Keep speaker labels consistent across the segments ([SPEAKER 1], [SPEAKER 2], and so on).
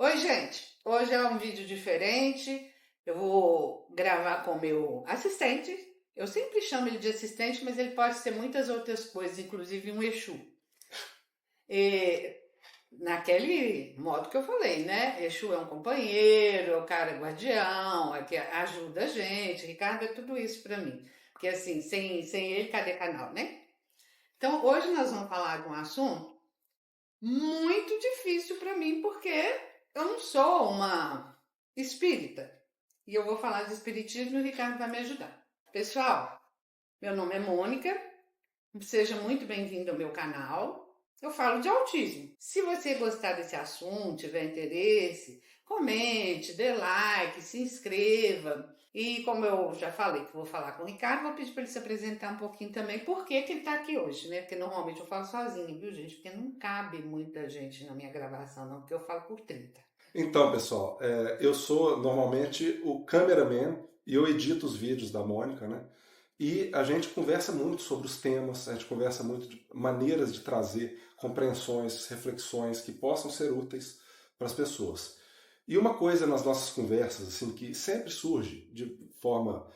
[SPEAKER 1] Oi, gente! Hoje é um vídeo diferente. Eu vou gravar com o meu assistente. Eu sempre chamo ele de assistente, mas ele pode ser muitas outras coisas, inclusive um Exu. E, naquele modo que eu falei, né? Exu é um companheiro, é o cara guardião, é que ajuda a gente. Ricardo é tudo isso para mim. Porque assim, sem ele, cadê canal, né? Então, hoje nós vamos falar de um assunto muito difícil para mim, porque eu não sou uma espírita. E eu vou falar de espiritismo e o Ricardo vai me ajudar. Pessoal, meu nome é Mônica. Seja muito bem-vindo ao meu canal. Eu falo de autismo. Se você gostar desse assunto, tiver interesse, comente, dê like, se inscreva. E como eu já falei que vou falar com o Ricardo, vou pedir para ele se apresentar um pouquinho também, por que ele está aqui hoje, né? Porque normalmente eu falo sozinha, viu, gente? Porque não cabe muita gente na minha gravação, não, porque eu falo por 30.
[SPEAKER 2] Então, pessoal, eu sou normalmente o cameraman e eu edito os vídeos da Mônica, né? E a gente conversa muito sobre os temas, a gente conversa muito de maneiras de trazer compreensões, reflexões que possam ser úteis para as pessoas. E uma coisa nas nossas conversas, assim, que sempre surge de forma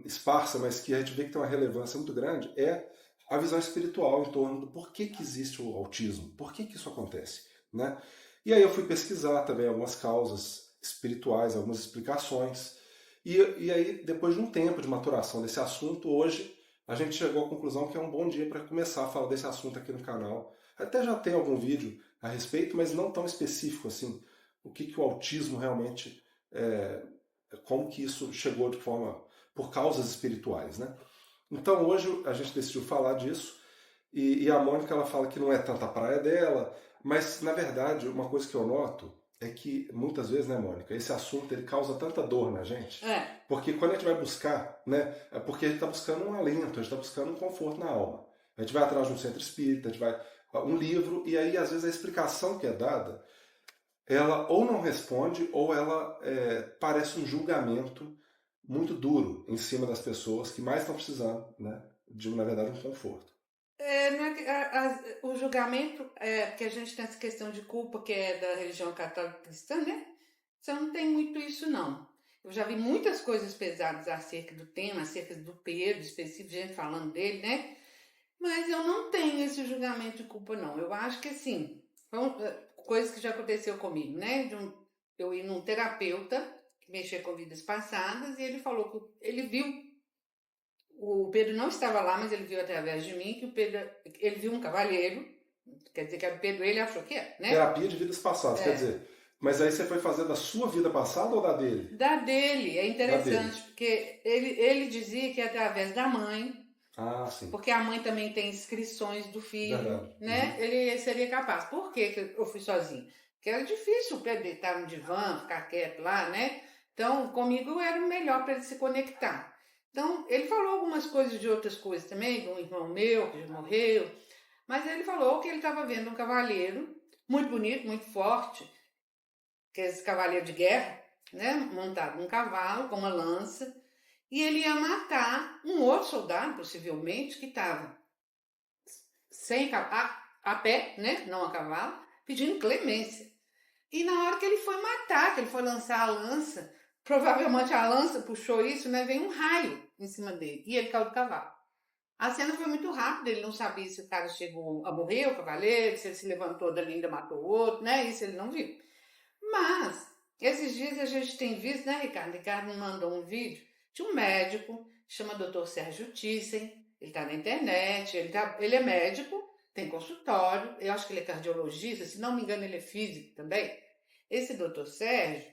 [SPEAKER 2] esparsa, mas que a gente vê que tem uma relevância muito grande, é a visão espiritual em torno do porquê que existe o autismo, por que isso acontece, né? E aí eu fui pesquisar também algumas causas espirituais, algumas explicações. E aí, depois de um tempo de maturação desse assunto, hoje a gente chegou à conclusão que é um bom dia para começar a falar desse assunto aqui no canal. Até já tem algum vídeo a respeito, mas não tão específico assim. O que o autismo realmente como que isso chegou de forma por causas espirituais, né? Então hoje a gente decidiu falar disso e a Mônica ela fala que não é tanta praia dela, mas na verdade uma coisa que eu noto é que muitas vezes, né, Mônica, esse assunto ele causa tanta dor na gente, porque quando a gente vai buscar, né, é porque a gente está buscando um alento, a gente está buscando um conforto na alma. A gente vai atrás de um centro espírita, a gente vai um livro e aí às vezes a explicação que é dada ela ou não responde ou ela parece um julgamento muito duro em cima das pessoas que mais estão precisando, né, de na verdade um conforto.
[SPEAKER 1] Não é o julgamento, porque a gente tem essa questão de culpa que é da religião católica cristã, né? Então não tem muito isso, não. Eu já vi muitas coisas pesadas acerca do tema, acerca do Pedro, específico, gente falando dele, né? Mas eu não tenho esse julgamento de culpa, não. Eu acho que, assim, coisas que já aconteceu comigo, né? Eu ir num terapeuta que mexia com vidas passadas e ele falou que ele viu. O Pedro não estava lá, mas ele viu através de mim que ele viu um cavalheiro, quer dizer que era o Pedro, ele achou que é, né?
[SPEAKER 2] Terapia de vidas passadas, quer dizer, mas aí você foi fazer da sua vida passada ou da dele?
[SPEAKER 1] Da dele, é
[SPEAKER 2] Da dele.
[SPEAKER 1] interessante, porque ele dizia que é através da mãe,
[SPEAKER 2] Ah, sim.
[SPEAKER 1] porque a mãe também tem inscrições do filho,
[SPEAKER 2] Verdade.
[SPEAKER 1] né? Ele seria capaz. Por que eu fui sozinho? Porque era difícil o Pedro estar no divã, ficar quieto lá, né? Então, comigo era o melhor para ele se conectar. Então, ele falou algumas coisas de outras coisas também, de um irmão meu que já morreu, mas ele falou que ele estava vendo um cavaleiro muito bonito, muito forte, que é esse cavaleiro de guerra, né? Montado num cavalo com uma lança, e ele ia matar um outro soldado, possivelmente, que estava sem a pé, né? Não a cavalo, pedindo clemência. E na hora que ele foi matar, que ele foi lançar a lança, provavelmente a lança puxou isso, né? Veio um raio em cima dele e ele caiu do cavalo. A cena foi muito rápida, ele não sabia se o cara chegou a morrer, o cavaleiro, se ele se levantou dali e ainda matou o outro, né? Isso ele não viu. Mas, esses dias a gente tem visto, né, Ricardo? Ricardo me mandou um vídeo de um médico, chama Dr. Sérgio Thyssen, ele está na internet, ele é médico, tem consultório, eu acho que ele é cardiologista, se não me engano ele é físico também. Esse Dr. Sérgio,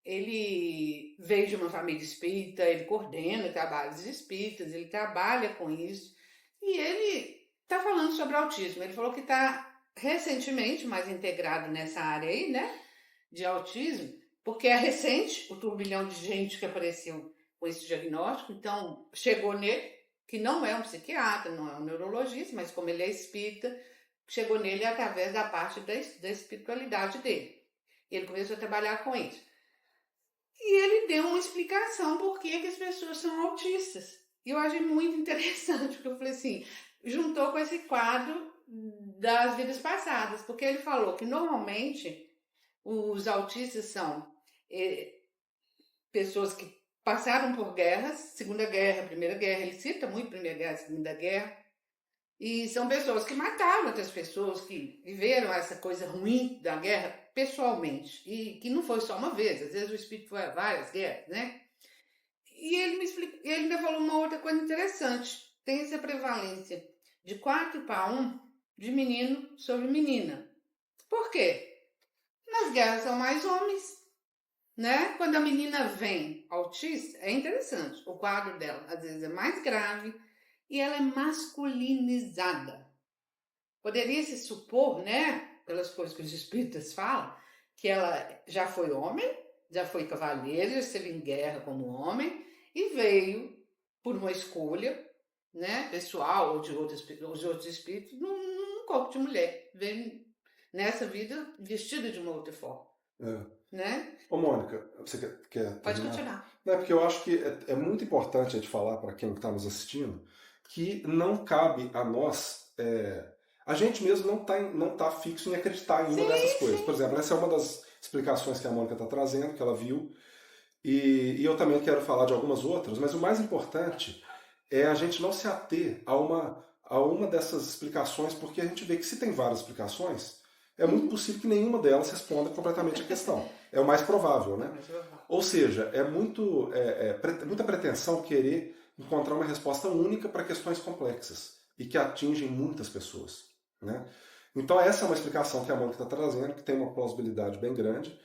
[SPEAKER 1] ele veio de uma família espírita, ele coordena trabalhos espíritas, ele trabalha com isso, e ele está falando sobre autismo. Ele falou que está recentemente mais integrado nessa área aí, né, de autismo, porque é recente o turbilhão de gente que apareceu com esse diagnóstico, então chegou nele, que não é um psiquiatra, não é um neurologista, mas como ele é espírita, chegou nele através da parte da espiritualidade dele. E ele começou a trabalhar com isso. E ele deu uma explicação por que as pessoas são autistas. E eu achei muito interessante, porque eu falei assim, juntou com esse quadro das vidas passadas, porque ele falou que normalmente Os autistas são pessoas que passaram por guerras, Segunda Guerra, Primeira Guerra, ele cita muito Primeira Guerra, Segunda Guerra, e são pessoas que mataram outras pessoas, que viveram essa coisa ruim da guerra pessoalmente, e que não foi só uma vez, às vezes o espírito foi a várias guerras, né? E ele ainda falou uma outra coisa interessante, tem essa prevalência de 4-1 de menino sobre menina. Por quê? Nas guerras são mais homens, né? Quando a menina vem autista, é interessante. O quadro dela, às vezes, é mais grave e ela é masculinizada. Poderia se supor, né? Pelas coisas que os espíritas falam, que ela já foi homem, já foi cavaleiro, já esteve em guerra como homem e veio por uma escolha, né? Pessoal ou de outros espíritos, num corpo de mulher. Veio nessa vida vestida de uma outra forma. Né?
[SPEAKER 2] Ô, Mônica, você quer
[SPEAKER 1] Pode
[SPEAKER 2] terminar?
[SPEAKER 1] continuar.
[SPEAKER 2] Não, porque eu acho que é muito importante a gente falar para quem está nos assistindo que não cabe a nós. A gente mesmo não tá fixo em acreditar em uma dessas coisas. Por exemplo, essa é uma das explicações que a Mônica está trazendo, que ela viu, e eu também quero falar de algumas outras, mas o mais importante é a gente não se ater a uma dessas explicações, porque a gente vê que se tem várias explicações, é muito possível que nenhuma delas responda completamente a questão. É o mais provável, né? Ou seja, é muita pretensão querer encontrar uma resposta única para questões complexas e que atingem muitas pessoas, né? Então essa é uma explicação que a Mônica está trazendo, que tem uma plausibilidade bem grande,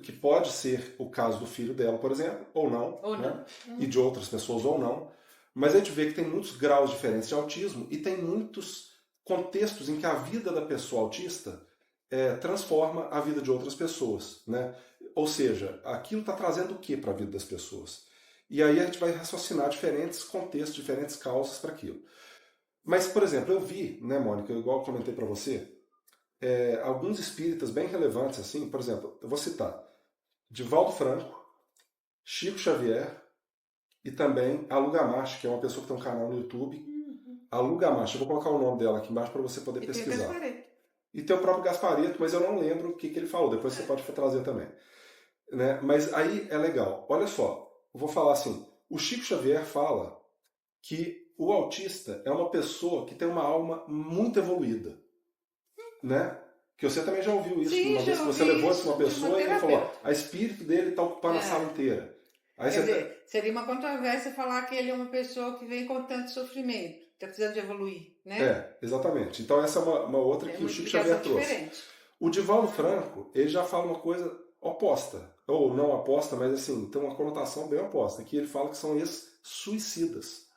[SPEAKER 2] que pode ser o caso do filho dela, por exemplo, ou não, né? E de outras pessoas ou não. Mas a gente vê que tem muitos graus diferentes de autismo e tem muitos contextos em que a vida da pessoa autista transforma a vida de outras pessoas, né? Ou seja, aquilo está trazendo o que para a vida das pessoas? E aí a gente vai raciocinar diferentes contextos, diferentes causas para aquilo. Mas, por exemplo, eu vi, né, Mônica, igual eu comentei para você, alguns espíritas bem relevantes, assim, por exemplo, eu vou citar Divaldo Franco, Chico Xavier e também a Lu Gamache, que é uma pessoa que tem um canal no YouTube. A Lu Gamache, eu vou colocar o nome dela aqui embaixo para você poder pesquisar. E tem o próprio Gaspareto, mas eu não lembro o que ele falou. Depois você pode trazer também. Né? Mas aí é legal. Olha só, eu vou falar assim. O Chico Xavier fala que o autista é uma pessoa que tem uma alma muito evoluída. Né? Que você também já ouviu isso.
[SPEAKER 1] Sim,
[SPEAKER 2] uma vez que você levou isso para uma pessoa e ele falou, a espírito dele está ocupando a sala inteira. Aí
[SPEAKER 1] Quer dizer, seria uma controvérsia falar que ele é uma pessoa que vem com tanto sofrimento. Está precisando de evoluir, né?
[SPEAKER 2] Exatamente. Então essa é uma outra que o Chico Xavier trouxe.
[SPEAKER 1] Diferente.
[SPEAKER 2] O Divaldo Franco, ele já fala uma coisa oposta, ou não oposta, mas assim, tem uma conotação bem oposta, que ele fala que são ex-suicidas.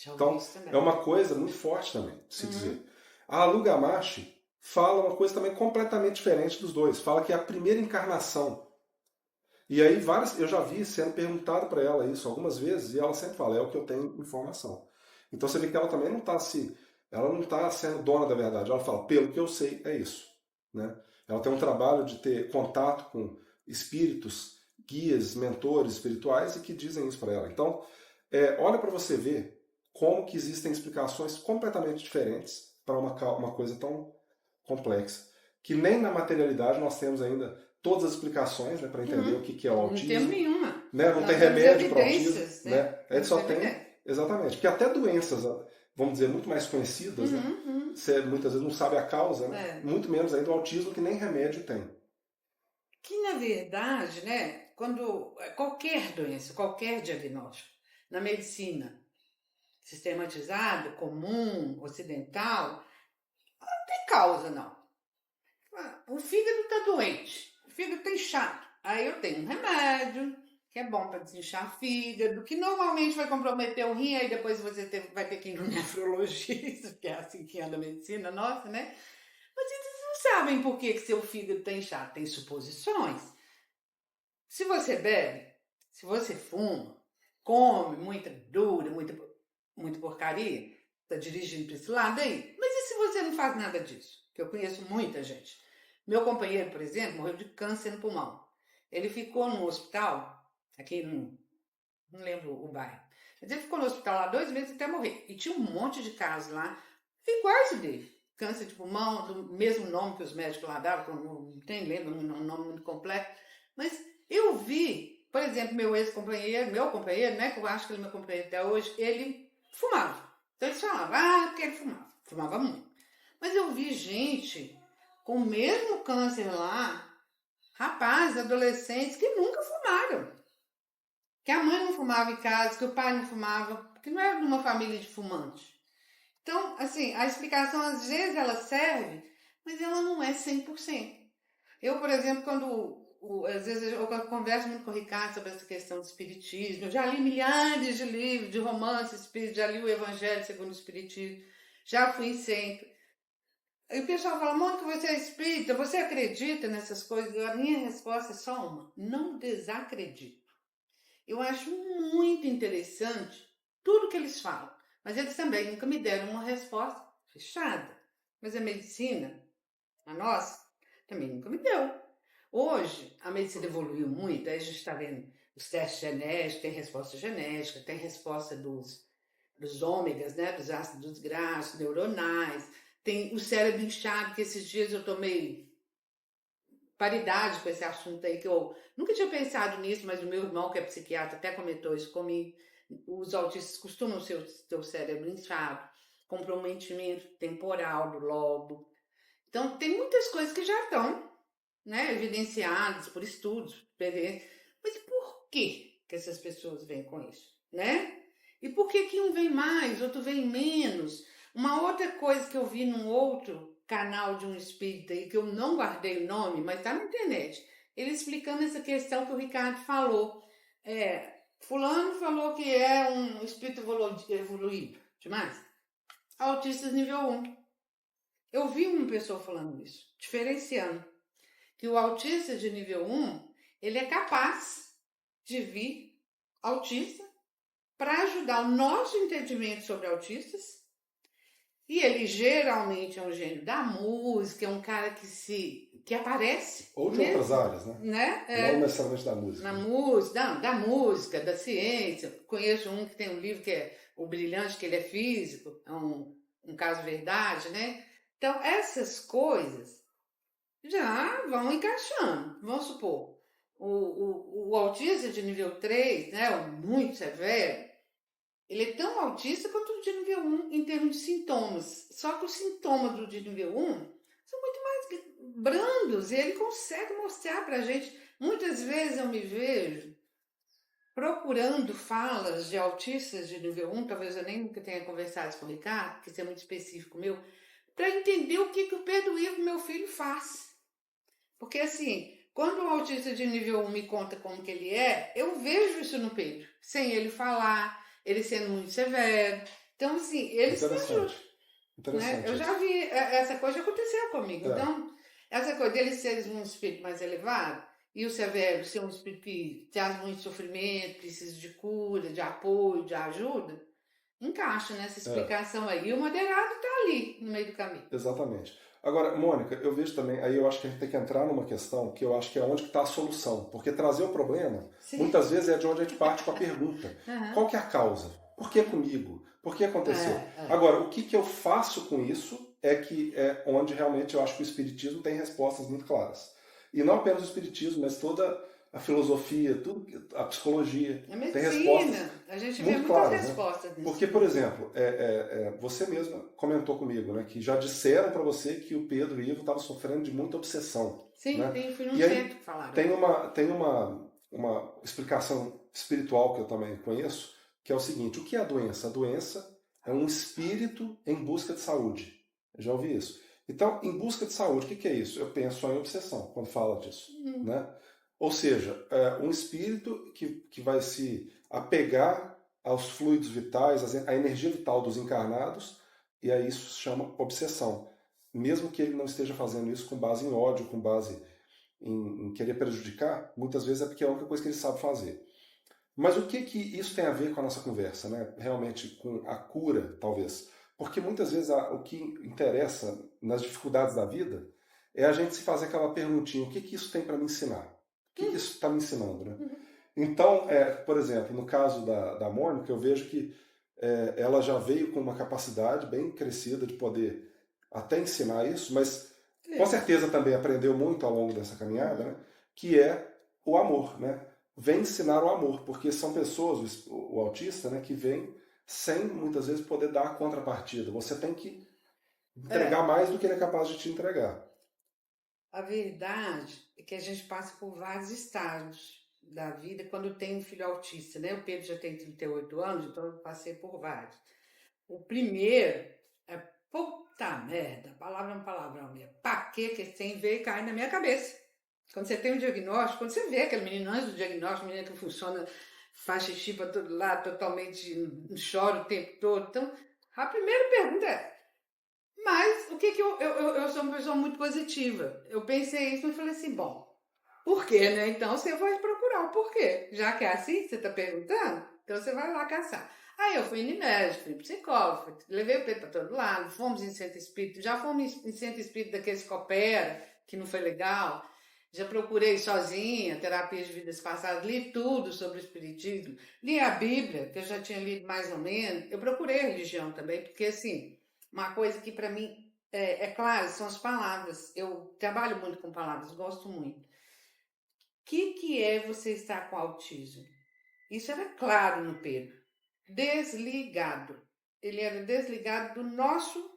[SPEAKER 2] Então, é uma coisa muito forte também, de se dizer. A Lu Gamache fala uma coisa também completamente diferente dos dois. Fala que é a primeira encarnação. E aí eu já vi sendo perguntado para ela isso algumas vezes, e ela sempre fala, é o que eu tenho informação. Então você vê que ela também não está sendo dona da verdade. Ela fala, pelo que eu sei, é isso. Né? Ela tem um trabalho de ter contato com espíritos, guias, mentores espirituais e que dizem isso para ela. Então, olha para você ver como que existem explicações completamente diferentes para uma coisa tão complexa. Que nem na materialidade nós temos ainda todas as explicações, né, para entender o que é o autismo.
[SPEAKER 1] Não temos nenhuma.
[SPEAKER 2] Né? Não tem remédio para o autismo. Né? A gente só tem... Exatamente. Porque até doenças, vamos dizer, muito mais conhecidas, né? Você muitas vezes não sabe a causa, né? Muito menos ainda o autismo, que nem remédio tem.
[SPEAKER 1] Que, na verdade, né, quando qualquer doença, qualquer diagnóstico, na medicina sistematizada, comum, ocidental, não tem causa, não. O fígado está doente, o fígado está inchado. Aí eu tenho um remédio, que é bom para desinchar fígado, que normalmente vai comprometer o rim, aí depois você vai ter que ir no nefrologista, que é assim que anda a medicina nossa, né? Mas eles não sabem por que seu fígado está inchado. Tem suposições. Se você bebe, se você fuma, come muita dura, muita porcaria, está dirigindo para esse lado aí. Mas e se você não faz nada disso? Que eu conheço muita gente. Meu companheiro, por exemplo, morreu de câncer no pulmão. Ele ficou no hospital, aqui não lembro o bairro, mas ele ficou no hospital lá 2 meses até morrer. E tinha um monte de casos lá iguais o dele. câncer de pulmão, do mesmo nome que os médicos lá davam, que eu não tenho, lembro, um nome muito complexo. Mas eu vi, por exemplo, meu companheiro, né, que eu acho que ele é meu companheiro até hoje, ele fumava. Então eles falavam, porque ele fumava muito. Mas eu vi gente com o mesmo câncer lá, rapazes, adolescentes, que nunca fumaram. Que a mãe não fumava em casa, que o pai não fumava, porque não era de uma família de fumantes. Então, assim, a explicação às vezes ela serve, mas ela não é 100%. Eu, por exemplo, às vezes eu converso muito com o Ricardo sobre essa questão do espiritismo, eu já li milhares de livros de romance espírita, já li o Evangelho segundo o Espiritismo, já fui em centro. E o pessoal fala, Mônica, você é espírita, você acredita nessas coisas? A minha resposta é só uma, não desacredito. Eu acho muito interessante tudo que eles falam, mas eles também nunca me deram uma resposta fechada. Mas a medicina, a nossa, também nunca me deu. Hoje, a medicina evoluiu muito, aí a gente está vendo os testes genéticos, tem resposta genética, tem resposta dos ômegas, né, dos ácidos graxos, neuronais, tem o cérebro inchado, que esses dias eu tomei paridade com esse assunto aí, que eu nunca tinha pensado nisso, mas o meu irmão, que é psiquiatra, até comentou isso comigo. Os autistas costumam ter o cérebro inchado, comprometimento temporal do lobo. Então, tem muitas coisas que já estão, né, evidenciadas por estudos, mas por que essas pessoas vêm com isso, né? E por que um vem mais, outro vem menos? Uma outra coisa que eu vi num outro canal de um espírita aí, que eu não guardei o nome, mas está na internet, ele explicando essa questão que o Ricardo falou. Fulano falou que é um espírito evoluído, demais. Autistas nível 1. Eu vi uma pessoa falando isso, diferenciando que o autista de nível 1, ele é capaz de vir autista para ajudar o nosso entendimento sobre autistas. E ele geralmente é um gênio da música, é um cara que aparece.
[SPEAKER 2] Ou de outras áreas, né? Não necessariamente da música.
[SPEAKER 1] Da música, da ciência. Conheço um que tem um livro que é O Brilhante, que ele é físico, é um caso verdade, né? Então, essas coisas já vão encaixando. Vamos supor, o autista de nível 3, né, o muito severo, ele é tão autista quanto o de nível 1 em termos de sintomas. Só que os sintomas do de nível 1 são muito mais brandos e ele consegue mostrar pra gente. Muitas vezes eu me vejo procurando falas de autistas de nível 1, talvez eu nem nunca tenha conversado com o Ricardo, que isso é muito específico meu, para entender o que o Pedro Ivo, meu filho, faz. Porque assim, quando o autista de nível 1 me conta como que ele é, eu vejo isso no Pedro, sem ele falar, ele sendo muito severo. Então, assim, eles me ajudam. Né? Eu já vi, essa coisa já aconteceu comigo. Então, essa coisa deles serem um espírito mais elevado, e o severo ser um espírito que traz muito sofrimento, precisa de cura, de apoio, de ajuda, encaixa nessa explicação aí. E o moderado está ali, no meio do caminho.
[SPEAKER 2] Exatamente. Agora, Mônica, eu vejo também, aí eu acho que a gente tem que entrar numa questão que eu acho que é onde está a solução. Porque trazer o problema, muitas vezes é de onde a gente parte com a pergunta. Qual que é a causa? Por que comigo? Por que aconteceu? Agora, o que eu faço com isso é onde realmente eu acho que o Espiritismo tem respostas muito claras. E não apenas o Espiritismo, mas toda a filosofia, tudo, a psicologia.
[SPEAKER 1] A medicina,
[SPEAKER 2] tem respostas
[SPEAKER 1] a gente
[SPEAKER 2] muito
[SPEAKER 1] vê
[SPEAKER 2] claras,
[SPEAKER 1] muitas respostas.
[SPEAKER 2] Né? Porque, por exemplo, você mesma comentou comigo, né, que já disseram para você que o Pedro Ivo estava sofrendo de muita obsessão.
[SPEAKER 1] Sim,
[SPEAKER 2] né?
[SPEAKER 1] fui num centro que falaram.
[SPEAKER 2] Tem uma explicação espiritual que eu também conheço, que é o seguinte: o que é a doença? A doença é um espírito em busca de saúde. Eu já ouvi isso. Então, em busca de saúde, o que é isso? Eu penso só em obsessão quando fala disso. Né? Ou seja, um espírito que vai se apegar aos fluidos vitais, à energia vital dos encarnados, e aí isso se chama obsessão. Mesmo que ele não esteja fazendo isso com base em ódio, com base em querer prejudicar, muitas vezes é porque é a única coisa que ele sabe fazer. Mas o que isso tem a ver com a nossa conversa? Né? Realmente com a cura, talvez. Porque muitas vezes o que interessa nas dificuldades da vida é a gente se fazer aquela perguntinha: o que isso tem para me ensinar? O que isso está me ensinando? Né? Então, por exemplo, no caso da Mônica, eu vejo que ela já veio com uma capacidade bem crescida de poder até ensinar isso, mas com certeza também aprendeu muito ao longo dessa caminhada, né? Que é o amor, né? Vem ensinar o amor, porque são pessoas, o autista, né, que vem sem muitas vezes poder dar a contrapartida. Você tem que entregar
[SPEAKER 1] É,
[SPEAKER 2] mais do que ele é capaz de te entregar.
[SPEAKER 1] a verdade é que a gente passa por vários estágios da vida quando tem um filho autista, né? O Pedro já tem 38 anos, então eu passei por vários. O primeiro é puta merda, palavra é um palavrão mesmo. Pra que sem ver e cai na minha cabeça? Quando você tem um diagnóstico, quando você vê aquele menino antes do diagnóstico, menino que funciona, faz xixi para todo lado, totalmente chora o tempo todo. Então, a primeira pergunta é, mas o que que eu sou uma pessoa muito positiva. Eu pensei isso e falei assim, bom, por quê, né? Então você vai procurar o porquê. Já que é assim, você está perguntando, então você vai lá caçar. Aí eu fui em médico, fui em psicólogo, levei o Pedro para todo lado, fomos em centro espírita, já fomos em centro espírita daqueles que opera, que não foi legal. Já procurei sozinha, terapias de vidas passadas, li tudo sobre o espiritismo, li a Bíblia, que eu já tinha lido mais ou menos. Eu procurei a religião também, porque assim, uma coisa que para mim é claro, são as palavras. Eu trabalho muito com palavras, gosto muito. O que é você estar com autismo? Isso era claro no Pedro. Desligado. Ele era desligado do nosso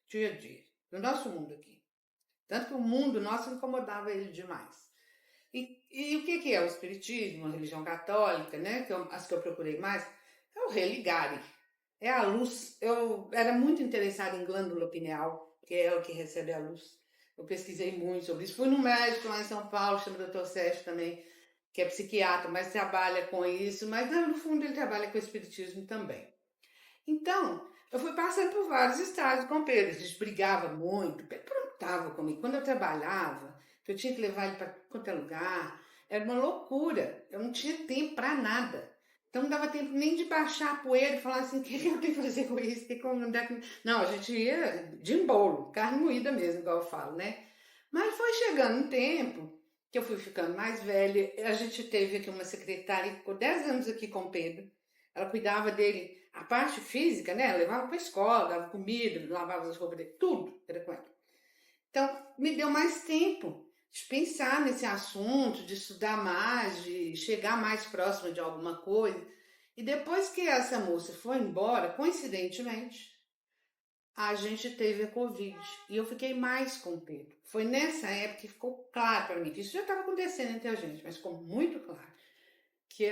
[SPEAKER 1] dia a dia, do nosso mundo aqui. Tanto que o mundo nosso incomodava ele demais. E o que é o espiritismo, a religião católica, né? As que eu procurei mais, é o religare. É a luz. Eu era muito interessada em glândula pineal, que é ela que recebe a luz. Eu pesquisei muito sobre isso. Fui no médico lá em São Paulo, chama Dr. Sérgio também, que é psiquiatra, mas trabalha com isso. Mas no fundo ele trabalha com o espiritismo também. Então, eu fui passando por vários estágios com o Pedro. A gente brigava muito. O Pedro perguntava comigo. Quando eu trabalhava, que eu tinha que levar ele para qualquer lugar, era uma loucura. Eu não tinha tempo para nada. Então não dava tempo nem de baixar a poeira e falar assim, o que eu tenho que fazer com isso? Não, a gente ia de embolo, carne moída mesmo, igual eu falo, né? Mas foi chegando um tempo que eu fui ficando mais velha. A gente teve aqui uma secretária que ficou 10 anos aqui com o Pedro. Ela cuidava dele, a parte física, né? Ela levava para a escola, dava comida, lavava as roupas dele, tudo era com ela. Então, me deu mais tempo de pensar nesse assunto, de estudar mais, de chegar mais próximo de alguma coisa. E depois que essa moça foi embora, coincidentemente, a gente teve a Covid. E eu fiquei mais com o Pedro. Foi nessa época que ficou claro para mim, que isso já estava acontecendo entre a gente, mas ficou muito claro, que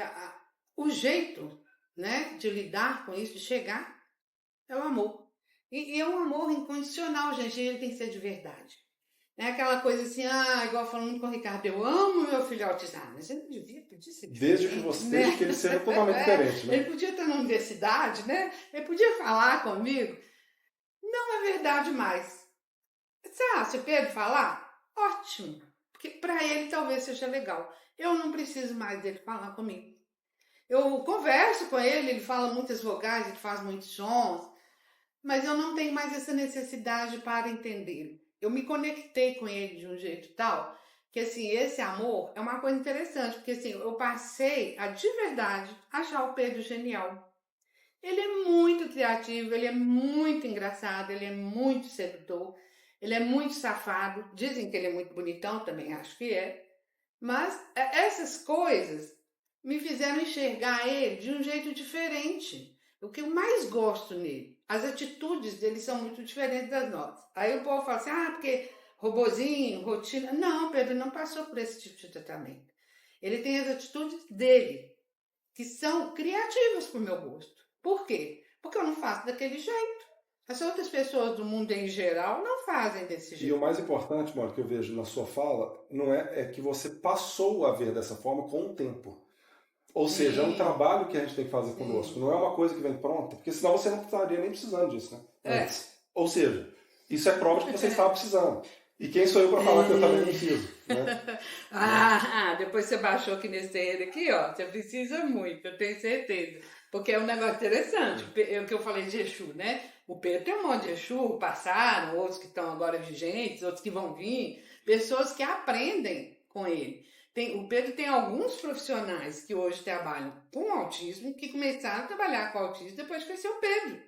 [SPEAKER 1] o jeito, né, de lidar com isso, de chegar, é o amor. E é um amor incondicional, gente, e ele tem que ser de verdade. Não é aquela coisa assim, igual falando com o Ricardo, eu amo meu filho autista. Mas ele não podia ser
[SPEAKER 2] Desde que
[SPEAKER 1] diferente,
[SPEAKER 2] você,
[SPEAKER 1] né?
[SPEAKER 2] desde que ele seja totalmente diferente, né?
[SPEAKER 1] Ele podia estar numa universidade, né? Ele podia falar comigo. Não é verdade mais. Se o Pedro falar, ótimo. Porque para ele talvez seja legal. Eu não preciso mais dele falar comigo. Eu converso com ele, ele fala muitas vogais, ele faz muitos sons, mas eu não tenho mais essa necessidade para entendê-lo. Eu me conectei com ele de um jeito tal que, assim, esse amor é uma coisa interessante, porque, assim, eu passei a, de verdade, achar o Pedro genial. Ele é muito criativo, ele é muito engraçado, ele é muito sedutor, ele é muito safado. Dizem que ele é muito bonitão, também acho que é. Mas essas coisas me fizeram enxergar ele de um jeito diferente. O que eu mais gosto nele, as atitudes dele são muito diferentes das nossas. Aí o povo fala assim, porque robozinho, rotina. Não, Pedro não passou por esse tipo de tratamento. Ele tem as atitudes dele, que são criativas para o meu gosto. Por quê? Porque eu não faço daquele jeito. As outras pessoas do mundo em geral não fazem desse jeito.
[SPEAKER 2] E o mais importante, Mônica, que eu vejo na sua fala, não é que você passou a ver dessa forma com o tempo. Ou seja, é um trabalho que a gente tem que fazer conosco. Não é uma coisa que vem pronta, porque senão você não estaria nem precisando disso, né? Antes. Ou seja, isso é prova de que você estava precisando. E quem sou eu para falar que eu também preciso? Né?
[SPEAKER 1] Depois você baixou aqui nesse terreiro aqui, ó. Você precisa muito, eu tenho certeza. Porque é um negócio interessante. É o que eu falei de Exu, né? O Pedro tem um monte de Exu, passaram, outros que estão agora vigentes, outros que vão vir. Pessoas que aprendem com ele. O Pedro tem alguns profissionais que hoje trabalham com autismo, que começaram a trabalhar com autismo depois de conhecer o Pedro.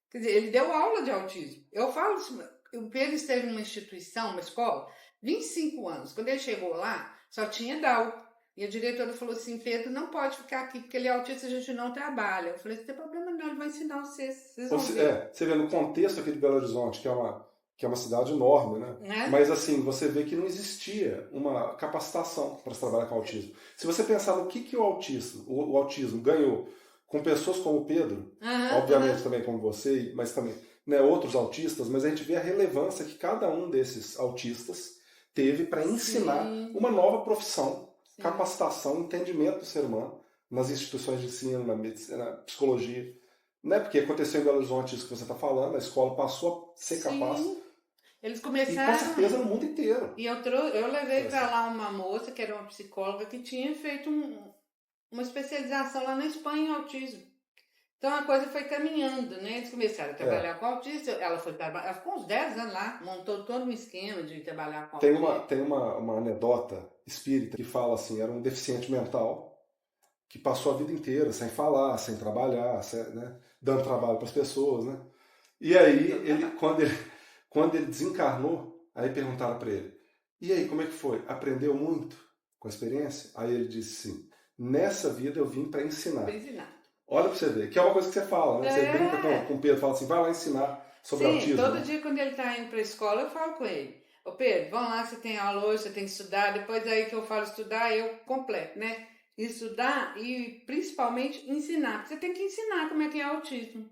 [SPEAKER 1] Quer dizer, ele deu aula de autismo. Eu falo isso, o Pedro esteve numa instituição, uma escola, 25 anos. Quando ele chegou lá, só tinha Down. E a diretora falou assim, Pedro não pode ficar aqui, porque ele é autista, a gente não trabalha. Eu falei, não tem problema não, ele vai ensinar vocês vão ver.
[SPEAKER 2] Você vê no contexto aqui de Belo Horizonte, que é uma cidade enorme, né? Mas assim, você vê que não existia uma capacitação para se trabalhar com autismo. Se você pensar no que o autismo ganhou com pessoas como o Pedro, obviamente também como você, mas também, né, outros autistas, mas a gente vê a relevância que cada um desses autistas teve para ensinar uma nova profissão, capacitação, entendimento do ser humano nas instituições de ensino, na medicina, na psicologia. Né? Porque aconteceu em Belo Horizonte isso que você está falando, a escola passou a ser capaz.
[SPEAKER 1] Eles começaram...
[SPEAKER 2] E com certeza no mundo inteiro.
[SPEAKER 1] E eu levei para lá uma moça, que era uma psicóloga, que tinha feito uma especialização lá na Espanha em autismo. Então a coisa foi caminhando, né? Eles começaram a trabalhar com autista, ela ficou uns 10 anos lá, montou todo um esquema de trabalhar com autista.
[SPEAKER 2] Tem uma anedota espírita que fala assim, era um deficiente mental que passou a vida inteira sem falar, sem trabalhar, né? Dando trabalho para as pessoas, né? E aí, quando ele desencarnou, aí perguntaram para ele, e aí, como é que foi? Aprendeu muito com a experiência? Aí ele disse assim, nessa vida eu vim para ensinar.
[SPEAKER 1] Para ensinar.
[SPEAKER 2] Olha pra você ver, que é uma coisa que você fala, né? Você brinca com o Pedro, fala assim, vai lá ensinar sobre autismo.
[SPEAKER 1] Todo
[SPEAKER 2] né?
[SPEAKER 1] dia quando ele tá indo pra escola, eu falo com ele. Ô Pedro, vamos lá, você tem aula hoje, você tem que estudar, depois aí que eu falo estudar, eu completo, né? Estudar e principalmente ensinar. Você tem que ensinar como é que é autismo.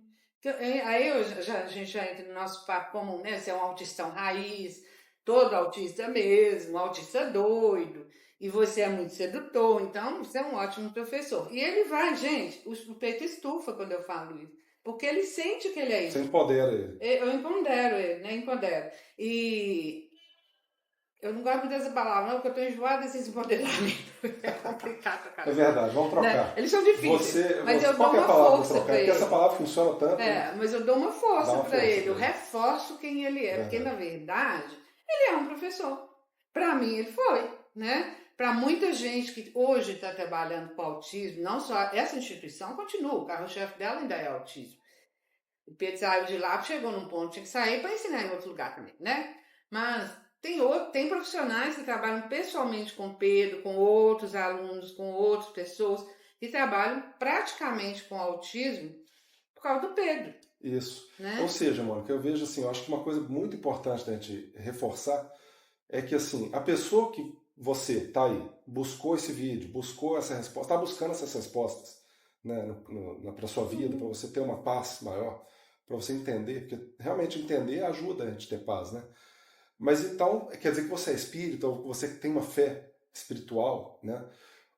[SPEAKER 1] Aí a gente já entra no nosso papo comum, né? Você é um autistão raiz, todo autista mesmo, autista doido. E você é muito sedutor, então você é um ótimo professor. E ele vai, gente, o peito estufa quando eu falo isso. Porque ele sente que ele é isso.
[SPEAKER 2] Você empodera ele.
[SPEAKER 1] Eu empodero ele, né? Empodero. E eu não gosto muito dessa palavra, não, porque eu tô enjoada desses empoderamentos. É complicado, cara.
[SPEAKER 2] É verdade, vamos trocar.
[SPEAKER 1] Né? Eles são difíceis, mas eu dou uma força pra ele.
[SPEAKER 2] Porque essa palavra funciona tanto.
[SPEAKER 1] Mas eu dou uma força pra ele, eu reforço quem ele é. Porque, na verdade, ele é um professor. Pra mim, ele foi, né? Para muita gente que hoje está trabalhando com autismo, não só essa instituição continua, o carro-chefe dela ainda é autismo. O Pedro saiu de lá, chegou num ponto, tinha que sair para ensinar em outro lugar também, né? Mas tem profissionais que trabalham pessoalmente com o Pedro, com outros alunos, com outras pessoas, que trabalham praticamente com autismo por causa do Pedro.
[SPEAKER 2] Isso.
[SPEAKER 1] Né?
[SPEAKER 2] Ou seja, Mônica, eu vejo assim, eu acho que uma coisa muito importante da gente reforçar é que assim, a pessoa que você está aí, buscou esse vídeo, buscou essa resposta, está buscando essas respostas, né, para a sua vida, para você ter uma paz maior, para você entender, porque realmente entender ajuda a gente a ter paz, né? Mas então, quer dizer que você é espírita, ou que você tem uma fé espiritual, né?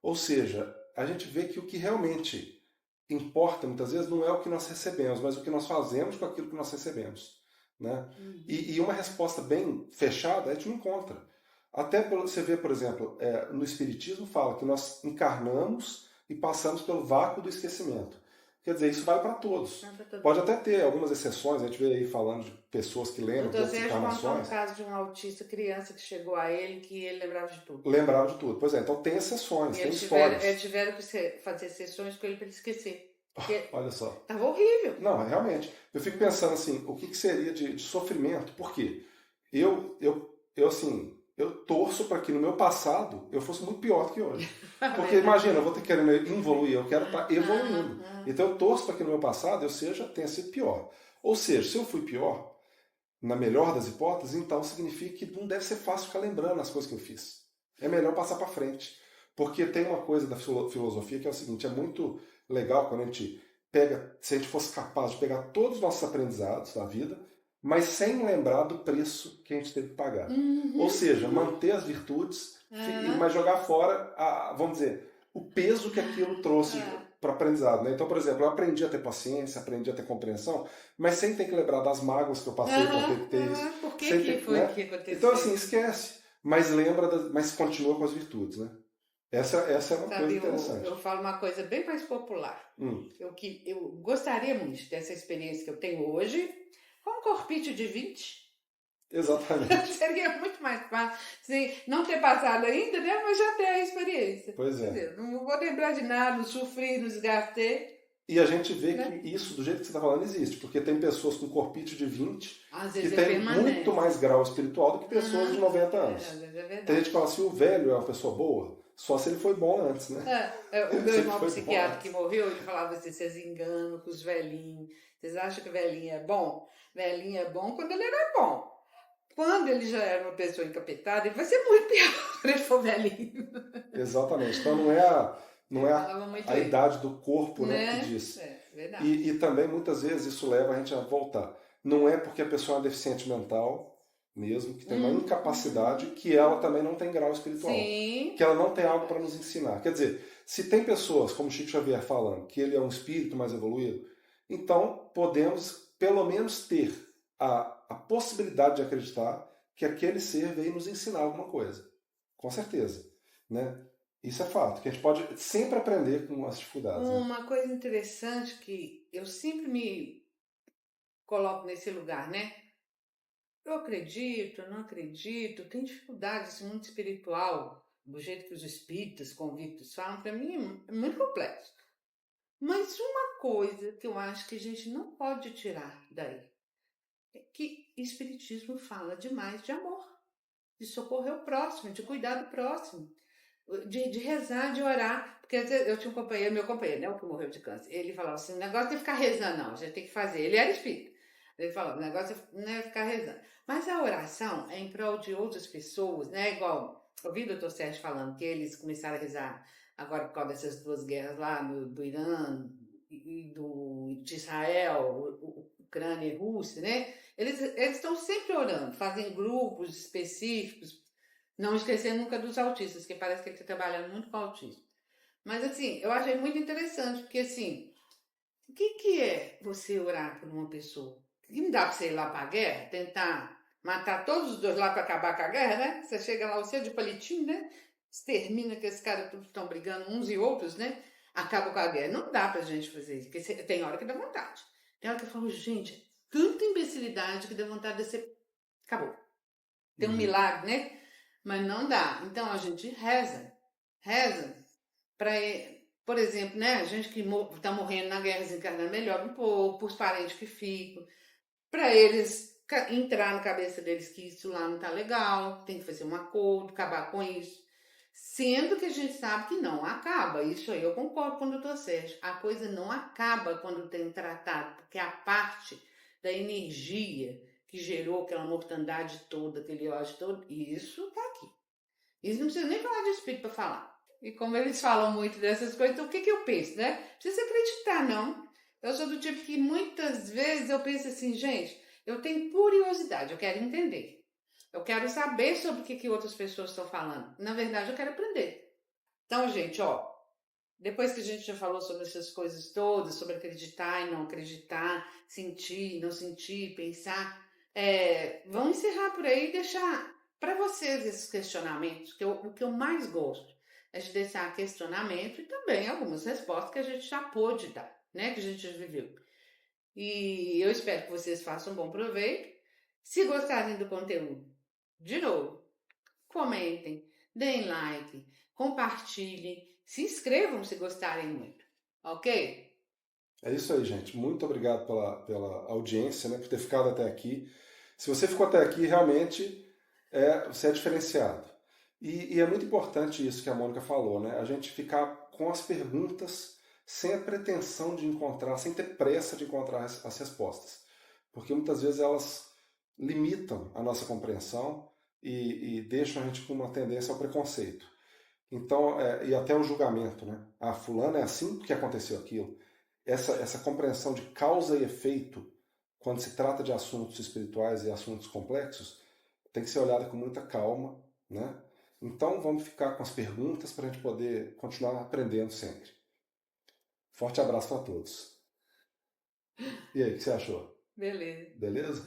[SPEAKER 2] Ou seja, a gente vê que o que realmente importa muitas vezes não é o que nós recebemos, mas o que nós fazemos com aquilo que nós recebemos, né? E uma resposta bem fechada a gente não encontra. Até você vê, por exemplo, no Espiritismo fala que nós encarnamos e passamos pelo vácuo do esquecimento. Quer dizer, isso vale para todos. Pode até ter algumas exceções, a gente vê aí falando de pessoas que lembram de outras encarnações.
[SPEAKER 1] Contou um caso de um autista criança que chegou a ele que ele lembrava de tudo.
[SPEAKER 2] Lembrava de tudo. Pois é, então tem exceções, tem histórias.
[SPEAKER 1] Eles tiveram que fazer sessões com ele para ele esquecer.
[SPEAKER 2] Olha só.
[SPEAKER 1] Tava horrível.
[SPEAKER 2] Não, realmente. Eu fico pensando assim, o que seria de sofrimento? Por quê? Eu torço para que no meu passado eu fosse muito pior do que hoje. Porque imagina, eu vou ter querendo evoluir, eu quero estar evoluindo. Então eu torço para que no meu passado eu tenha sido pior. Ou seja, se eu fui pior, na melhor das hipóteses, então significa que não deve ser fácil ficar lembrando as coisas que eu fiz. É melhor passar para frente. Porque tem uma coisa da filosofia que é o seguinte, é muito legal quando a gente pega, se a gente fosse capaz de pegar todos os nossos aprendizados da vida, mas sem lembrar do preço que a gente teve que pagar. Ou seja, manter as virtudes, mas jogar fora, vamos dizer, o peso que aquilo trouxe para o aprendizado. Né? Então, por exemplo, eu aprendi a ter paciência, aprendi a ter compreensão, mas sem ter que lembrar das mágoas que eu passei por ter isso.
[SPEAKER 1] Por que foi que aconteceu?
[SPEAKER 2] Então, assim, esquece, mas mas continua com as virtudes. Né? Essa é uma coisa interessante.
[SPEAKER 1] Eu falo uma coisa bem mais popular. Eu gostaria muito dessa experiência que eu tenho hoje, com um corpite de 20.
[SPEAKER 2] Exatamente.
[SPEAKER 1] Seria muito mais fácil. Sim, não ter passado ainda, né? Mas já ter a experiência.
[SPEAKER 2] Pois é.
[SPEAKER 1] Dizer, não vou lembrar de nada, não sofri, não desgastei.
[SPEAKER 2] E a gente vê
[SPEAKER 1] né?
[SPEAKER 2] que isso, do jeito que você está falando, existe. Porque tem pessoas com corpite de 20
[SPEAKER 1] Às
[SPEAKER 2] que
[SPEAKER 1] vezes é
[SPEAKER 2] tem
[SPEAKER 1] permanente.
[SPEAKER 2] muito mais grau espiritual do que pessoas de 90 anos.
[SPEAKER 1] Às vezes é verdade.
[SPEAKER 2] Tem gente que fala assim, o velho é uma pessoa boa, só se ele foi bom antes, né?
[SPEAKER 1] O meu
[SPEAKER 2] Se ele
[SPEAKER 1] irmão
[SPEAKER 2] foi
[SPEAKER 1] psiquiatra
[SPEAKER 2] bom
[SPEAKER 1] que
[SPEAKER 2] antes.
[SPEAKER 1] morreu, ele falava assim, vocês enganam com os velhinhos. Vocês acham que velhinho é bom? Velhinho é bom quando ele era bom. Quando ele já era uma pessoa encapetada, ele vai ser muito pior quando ele for velhinho.
[SPEAKER 2] Exatamente. Então não é
[SPEAKER 1] Ele falava muito
[SPEAKER 2] a
[SPEAKER 1] isso,
[SPEAKER 2] idade do corpo, né, que
[SPEAKER 1] né?
[SPEAKER 2] diz.
[SPEAKER 1] É verdade.
[SPEAKER 2] E também muitas vezes isso leva a gente a voltar. Não é porque a pessoa é deficiente mental, mesmo, que tem uma incapacidade, que ela também não tem grau espiritual.
[SPEAKER 1] Sim.
[SPEAKER 2] Que ela não tem algo para nos ensinar. Quer dizer, se tem pessoas, como Chico Xavier falando, que ele é um espírito mais evoluído, então podemos pelo menos ter a possibilidade de acreditar que aquele ser veio nos ensinar alguma coisa. Com certeza. Né? Isso é fato, que a gente pode sempre aprender com as dificuldades. Né?
[SPEAKER 1] Uma coisa interessante que eu sempre me coloco nesse lugar, né? Eu acredito, eu não acredito, tem dificuldade esse mundo espiritual, do jeito que os espíritas convictos falam, para mim é muito complexo. Mas uma coisa que eu acho que a gente não pode tirar daí é que o espiritismo fala demais de amor, de socorrer o próximo, de cuidar do próximo, de rezar, de orar. Porque eu tinha um companheiro, meu companheiro, né, o que morreu de câncer, ele falava assim, o negócio de ficar rezando não, a gente tem que fazer. Ele era espírita. Ele falou, o negócio não é ficar rezando. Mas a oração é em prol de outras pessoas, né? Igual, eu ouvi o Dr. Sérgio falando que eles começaram a rezar agora por causa dessas duas guerras lá, do Irã e de Israel, Ucrânia e Rússia, né? Eles estão sempre orando, fazem grupos específicos, não esquecendo nunca dos autistas, que parece que ele está trabalhando muito com autismo. Mas assim, eu achei muito interessante, porque assim, o que é você orar por uma pessoa? E não dá para você ir lá para a guerra, tentar matar todos os dois lá para acabar com a guerra, né? Você chega lá, você de palitinho, né? Extermina que esses caras todos estão brigando uns e outros, né? Acaba com a guerra. Não dá pra gente fazer isso, porque tem hora que dá vontade. Tem hora que eu falo, gente, tanta imbecilidade que dá vontade de ser. Acabou. Tem um milagre, né? Mas não dá. Então a gente reza para, por exemplo, né? A gente que está morrendo na guerra desencarnando melhor um pouco, para os parentes que ficam, para eles entrar na cabeça deles que isso lá não tá legal, tem que fazer um acordo, acabar com isso. Sendo que a gente sabe que não acaba. Isso aí eu concordo com o doutor Sérgio. A coisa não acaba quando tem um tratado, porque a parte da energia que gerou aquela mortandade toda, aquele ódio todo, isso tá aqui. Isso não precisa nem falar de espírito para falar. E como eles falam muito dessas coisas, então o que eu penso, né? Não precisa acreditar, não. Eu sou do tipo que muitas vezes eu penso assim, gente, eu tenho curiosidade, eu quero entender. Eu quero saber sobre o que outras pessoas estão falando. Na verdade, eu quero aprender. Então, gente, ó, depois que a gente já falou sobre essas coisas todas, sobre acreditar e não acreditar, sentir, não sentir, pensar, vamos encerrar por aí e deixar para vocês esses questionamentos, que o que eu mais gosto é de deixar questionamento e também algumas respostas que a gente já pôde dar, né, que a gente já viveu. E eu espero que vocês façam um bom proveito. Se gostarem do conteúdo, de novo, comentem, deem like, compartilhem, se inscrevam se gostarem muito, ok?
[SPEAKER 2] É isso aí, gente. Muito obrigado pela audiência, né, por ter ficado até aqui. Se você ficou até aqui, realmente você é diferenciado. E é muito importante isso que a Mônica falou, né? A gente ficar com as perguntas sem a pretensão de encontrar, sem ter pressa de encontrar as respostas. Porque muitas vezes elas limitam a nossa compreensão e deixam a gente com uma tendência ao preconceito. Então, e até o julgamento, né? Ah, fulano é assim porque aconteceu aquilo. Essa compreensão de causa e efeito, quando se trata de assuntos espirituais e assuntos complexos, tem que ser olhada com muita calma, né? Então, vamos ficar com as perguntas para a gente poder continuar aprendendo sempre. Forte abraço para todos. E aí, o que você achou?
[SPEAKER 1] Beleza.
[SPEAKER 2] Beleza?